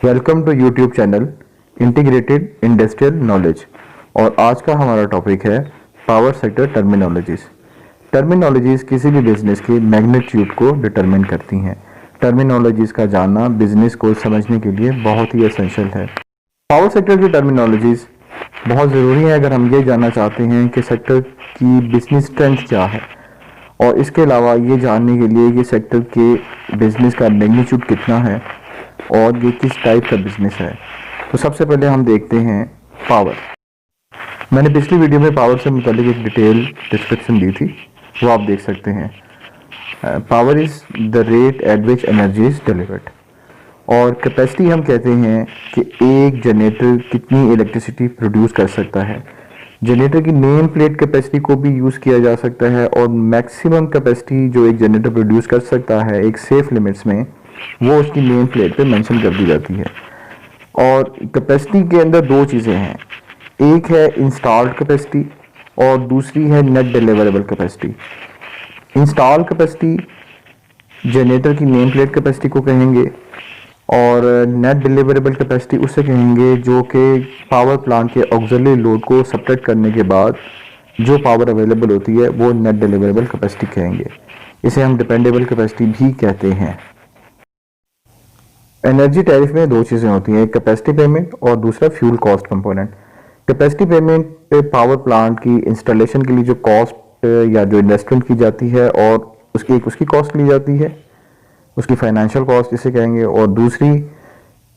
Welcome to YouTube channel integrated industrial knowledge. और आज का हमारा टॉपिक है पावर सेक्टर टर्मिनोलॉजीज किसी भी बिजनेस की मैग्नीट्यूड को डिटरमिन करती हैं। टर्मिनोलॉजीज का जानना बिजनेस को समझने के लिए बहुत ही एसेंशियल है। पावर सेक्टर की टर्मिनोलॉजीज बहुत ज़रूरी है अगर हम ये जानना चाहते हैं कि सेक्टर की बिजनेस स्ट्रेंथ क्या है, और इसके अलावा ये जानने के लिए कि सेक्टर के बिजनेस का मैग्नीट्यूड कितना है और ये किस टाइप का बिजनेस है। तो सबसे पहले हम देखते हैं पावर। मैंने पिछली वीडियो में पावर से मुतालिक एक डिटेल डिस्क्रिप्शन दी थी, वो आप देख सकते हैं। Power is the rate at which energy is delivered. और कैपेसिटी हम कहते हैं कि एक जनरेटर कितनी इलेक्ट्रिसिटी प्रोड्यूस कर सकता है। जनरेटर की नेम प्लेट कैपेसिटी को भी यूज़ किया जा सकता है, और मैक्सिमम कैपेसिटी जो एक जनरेटर प्रोड्यूस कर सकता है एक सेफ लिमिट्स में, वो उसकी नेम प्लेट पे मेंशन कर दी जाती है। और कैपेसिटी के अंदर दो चीज़ें हैं, एक है इंस्टॉल्ड कैपेसिटी और दूसरी है net deliverable capacity. Install capacity generator की नेम प्लेट कैपेसिटी को कहेंगे, और नेट डिलीवरेबल कैपेसिटी उसे कहेंगे जो कि पावर प्लांट के ऑक्सिलरी लोड को सब्ट्रैक्ट करने के बाद जो पावर अवेलेबल होती है वो नेट डिलीवरेबल कैपेसिटी कहेंगे। इसे हम डिपेंडेबल कैपेसिटी भी कहते हैं। एनर्जी टैरिफ में दो चीज़ें होती हैं, एक कैपेसिटी पेमेंट और दूसरा fuel cost component. Capacity payment पे पावर प्लांट की इंस्टॉलेशन के लिए जो कॉस्ट या जो इन्वेस्टमेंट की जाती है और उसकी कॉस्ट ली जाती है, उसकी फाइनेंशियल कॉस्ट इसे कहेंगे। और दूसरी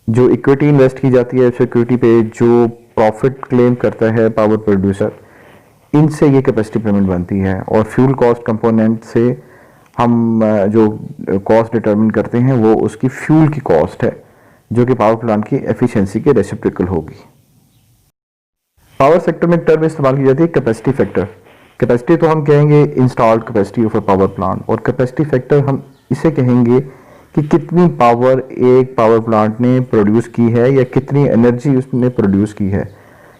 जो इक्विटी इन्वेस्ट की जाती है, सिक्योरिटी पे जो प्रॉफिट क्लेम करता है पावर प्रोड्यूसर, इनसे ये कैपेसिटी पेमेंट बनती है। और फ्यूल कॉस्ट कंपोनेंट से हम जो कॉस्ट डिटरमिन करते हैं वो उसकी फ्यूल की कॉस्ट है, जो कि पावर प्लांट की एफिशिएंसी के रेसिप्रोकल होगी। पावर सेक्टर में टर्म इस्तेमाल की जाती है कैपेसिटी फैक्टर। कैपेसिटी तो हम कहेंगे installed capacity of a power plant, और कैपेसिटी फैक्टर हम इसे कहेंगे कि कितनी पावर एक पावर प्लांट ने प्रोड्यूस की है या कितनी एनर्जी उसने प्रोड्यूस की है।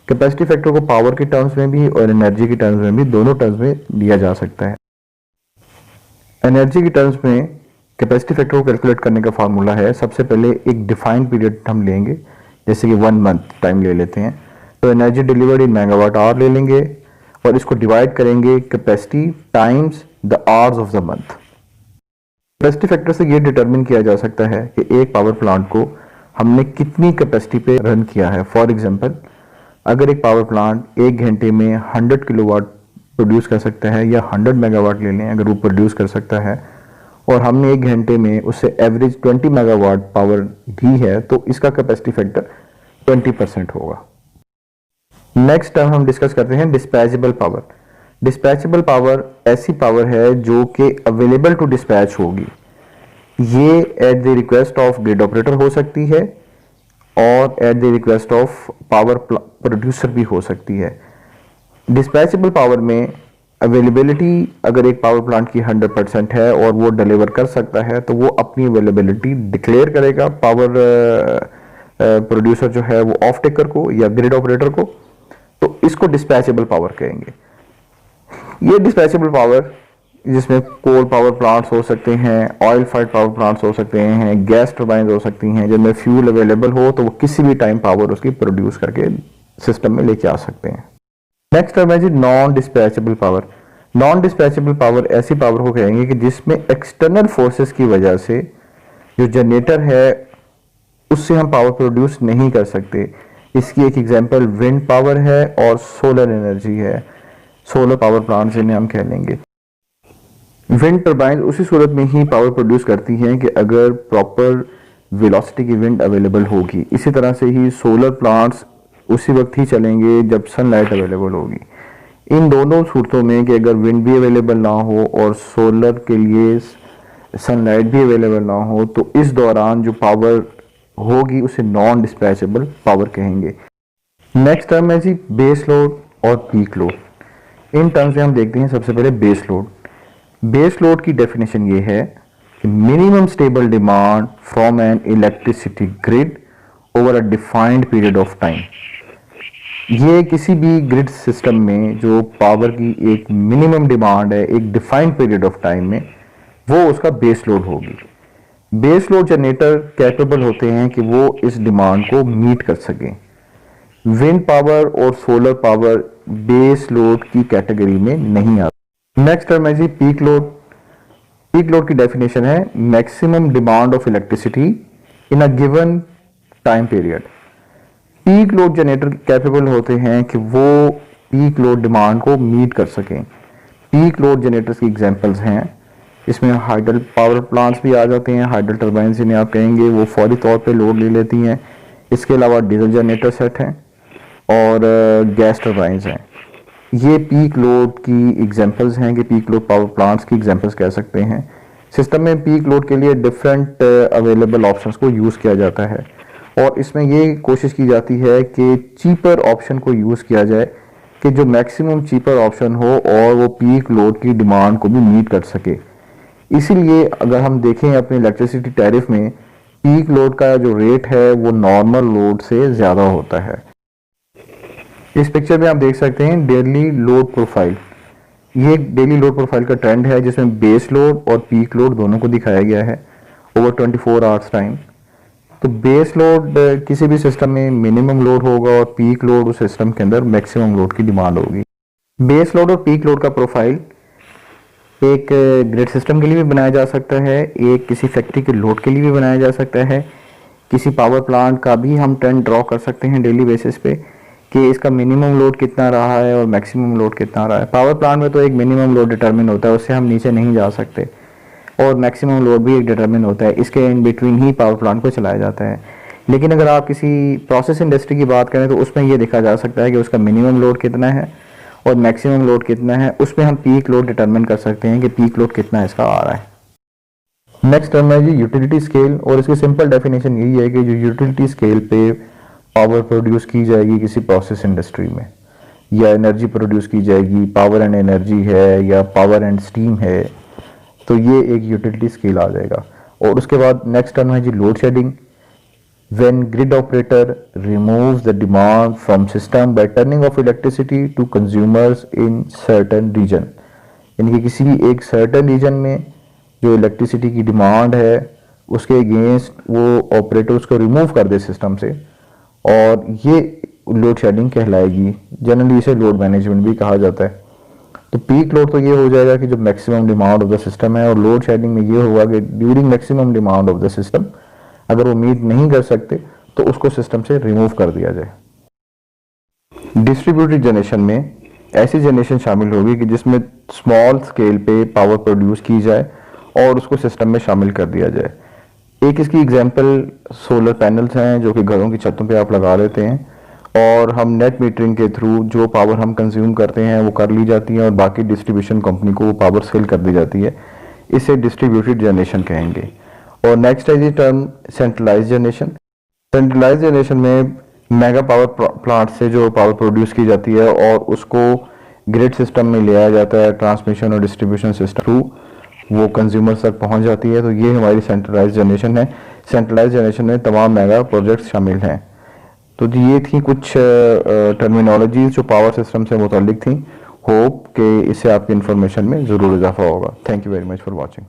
कैपेसिटी फैक्टर को पावर के टर्म्स में भी और एनर्जी के टर्म्स में भी, दोनों टर्म्स में लिया जा सकता है। एनर्जी की टर्म्स में कैपेसिटी फैक्टर को कैलकुलेट करने का फार्मूला है, सबसे पहले एक डिफाइंड पीरियड हम लेंगे, जैसे कि 1 मंथ टाइम ले लेते हैं, तो energy delivered in megawatt hour ले लेंगे और इसको डिवाइड करेंगे capacity times the hours of the month. Capacity factor से ये डिटरमिन किया जा सकता है कि एक पावर प्लांट को हमने कितनी कैपेसिटी पे रन किया है। फॉर एग्जाम्पल, अगर एक पावर प्लांट 1 घंटे में 100 किलोवाट प्रोड्यूस कर सकता है, या 100 मेगावाट ले लें, अगर वो प्रोड्यूस कर सकता है और हमने 1 घंटे में उससे एवरेज 20 मेगावाट पावर दी है, तो इसका कैपेसिटी फैक्टर 20% होगा। नेक्स्ट टर्म हम डिस्कस करते हैं डिस्पैचेबल पावर। डिस्पैचेबल पावर ऐसी पावर है जो कि अवेलेबल टू डिस्पैच होगी। ये at the request of grid operator हो सकती है और at the request of power producer भी हो सकती है। डिस्पैचेबल पावर में अवेलेबिलिटी अगर एक पावर प्लांट की 100% है और वो डिलीवर कर सकता है, तो वो अपनी अवेलेबिलिटी डिक्लेयर करेगा पावर प्रोड्यूसर जो है वो ऑफ टेकर को या ग्रिड ऑपरेटर को, तो इसको डिस्पैचेबल पावर कहेंगे। ये डिस्पैचेबल पावर जिसमें कोल पावर प्लांट्स हो सकते हैं, ऑयल फायर्ड पावर प्लांट्स हो सकते हैं, गैस टर्बाइन हो सकती हैं, जिनमें फ्यूल अवेलेबल हो तो वो किसी भी टाइम पावर उसकी प्रोड्यूस करके सिस्टम में लेके आ सकते हैं। नेक्स्ट टर्म है जी non dispatchable power. Non dispatchable power ऐसी पावर को कहेंगे कि जिसमें एक्सटर्नल फोर्सेस की वजह से जो जनरेटर है उससे हम पावर प्रोड्यूस नहीं कर सकते। इसकी एक एग्जांपल विंड पावर है और सोलर एनर्जी है। सोलर पावर प्लांट जिन्हें हम कह लेंगे। विंड टर्बाइन उसी सूरत में ही पावर प्रोड्यूस करती हैं कि अगर प्रॉपर वेलोसिटी की विंड अवेलेबल होगी। इसी तरह से ही सोलर प्लांट्स उसी वक्त ही चलेंगे जब सनलाइट अवेलेबल होगी। इन दोनों सूरतों में कि अगर विंड भी अवेलेबल ना हो और सोलर के लिए सनलाइट भी अवेलेबल ना हो, तो इस दौरान जो पावर होगी उसे नॉन डिस्पैचेबल पावर कहेंगे। नेक्स्ट टर्म है जी बेस लोड और पीक लोड। इन टर्म से हम देखते हैं सबसे पहले बेस लोड। बेस लोड की डेफिनेशन ये है कि minimum stable demand from N electricity grid over a defined period of time. ये किसी भी ग्रिड सिस्टम में जो पावर की एक मिनिमम डिमांड है एक डिफाइंड पीरियड ऑफ टाइम में, वो उसका बेस लोड होगी। बेस लोड जनरेटर कैपेबल होते हैं कि वो इस डिमांड को मीट कर सकें। विंड पावर और सोलर पावर बेस लोड की कैटेगरी में नहीं आता। नेक्स्ट टर्म है जी पीक लोड। पीक लोड की डेफिनेशन है maximum demand of electricity in a given time period. Peak load generator capable होते हैं कि वो पीक लोड डिमांड को मीट कर सकें। पीक लोड जनरेटर्स की एग्जांपल्स हैं, इसमें हाइडल पावर प्लांट्स भी आ जाते हैं, हाइडल टर्बाइन जिन्हें आप कहेंगे, वो फौरी तौर पे लोड ले लेती हैं। इसके अलावा डीजल जनरेटर सेट हैं और गैस टर्बाइंस हैं। ये पीक लोड की एग्जांपल्स हैं कि पीक लोड पावर प्लांट्स की एग्जांपल्स कह सकते हैं। सिस्टम में पीक लोड के लिए डिफरेंट अवेलेबल ऑप्शंस को यूज़ किया जाता है और इसमें ये कोशिश की जाती है कि चीपर ऑप्शन को यूज़ किया जाए कि जो मैक्सिमम चीपर ऑप्शन हो और वो पीक लोड की डिमांड को भी मीट कर सके। इसीलिए अगर हम देखें अपने इलेक्ट्रिसिटी टैरिफ में पीक लोड का जो रेट है वो नॉर्मल लोड से ज़्यादा होता है। इस पिक्चर में आप देख सकते हैं डेली लोड प्रोफाइल। ये डेली लोड प्रोफाइल का ट्रेंड है जिसमें बेस लोड और पीक लोड दोनों को दिखाया गया है ओवर 24 आवर्स टाइम। तो बेस लोड किसी भी सिस्टम में मिनिमम लोड होगा और पीक लोड उस सिस्टम के अंदर मैक्सिमम लोड की डिमांड होगी। बेस लोड और पीक लोड का प्रोफाइल एक ग्रिड सिस्टम के लिए भी बनाया जा सकता है, एक किसी फैक्ट्री के लोड के लिए भी बनाया जा सकता है, किसी पावर प्लांट का भी हम ट्रेंड ड्रॉ कर सकते हैं डेली बेसिस पे कि इसका मिनिमम लोड कितना रहा है और मैक्सिमम लोड कितना रहा है। पावर प्लांट में तो एक मिनिमम लोड डिटरमिन होता है, उससे हम नीचे नहीं जा सकते, और मैक्सिमम लोड भी एक डिटरमिन होता है, इसके in between he power plant को चलाया जाता है। लेकिन अगर आप किसी प्रोसेस इंडस्ट्री की बात करें तो उसमें ये देखा जा सकता है कि उसका मिनिमम लोड कितना है और मैक्सिमम लोड कितना है, उसमें हम पीक लोड डिटरमिन कर सकते हैं कि पीक लोड कितना इसका आ रहा है। नेक्स्ट टर्म है जी यूटिलिटी स्केल, और इसकी सिंपल डेफिनेशन यही है कि जो यूटिलिटी स्केल पे पावर प्रोड्यूस की जाएगी किसी प्रोसेस इंडस्ट्री में, या एनर्जी प्रोड्यूस की जाएगी, पावर एंड एनर्जी है या पावर एंड स्टीम है, तो ये एक यूटिलिटी स्केल आ जाएगा। और उसके बाद नेक्स्ट टर्म है जी load shedding. When grid operator removes the demand from system by turning off electricity to consumers in certain region, यानी कि किसी भी एक certain region में जो इलेक्ट्रिसिटी की डिमांड है उसके अगेंस्ट वो ऑपरेटर उसको रिमूव कर दे सिस्टम से, और ये लोड शेडिंग कहलाएगी। जनरली इसे लोड मैनेजमेंट भी कहा जाता है। तो पीक लोड तो ये हो जाएगा कि जो maximum demand of the system है, और लोड शेडिंग में ये होगा कि during maximum demand of the system अगर वो मीट नहीं कर सकते तो उसको सिस्टम से रिमूव कर दिया जाए। डिस्ट्रीब्यूटेड जनरेशन में ऐसी जनरेशन शामिल होगी कि जिसमें स्मॉल स्केल पे पावर प्रोड्यूस की जाए और उसको सिस्टम में शामिल कर दिया जाए। एक इसकी एग्जांपल सोलर पैनल्स हैं जो कि घरों की छतों पे आप लगा लेते हैं, और हम नेट मीटरिंग के थ्रू जो पावर हम कंज्यूम करते हैं वो कर ली जाती है और बाकी डिस्ट्रीब्यूशन कंपनी को वो पावर सेल कर दी जाती है। इसे डिस्ट्रीब्यूटेड जनरेशन कहेंगे। और नेक्स्ट है जी term centralize generation. Centralize generation में मेगा पावर प्लांट से जो पावर प्रोड्यूस की जाती है और उसको ग्रिड सिस्टम में ले आया जाता है, ट्रांसमिशन और डिस्ट्रीब्यूशन सिस्टम थ्रू वो कंज्यूमर्स तक पहुंच जाती है। तो ये हमारी सेंट्रलाइज जनरेशन है। सेंट्रलाइज जनरेशन में तमाम मेगा प्रोजेक्ट्स शामिल हैं। तो ये थी कुछ टर्मिनोलॉजीज जो पावर सिस्टम से मुतालिक थी। होप कि इससे आपकी इन्फॉर्मेशन में ज़रूर इजाफा होगा। Thank you very much for watching.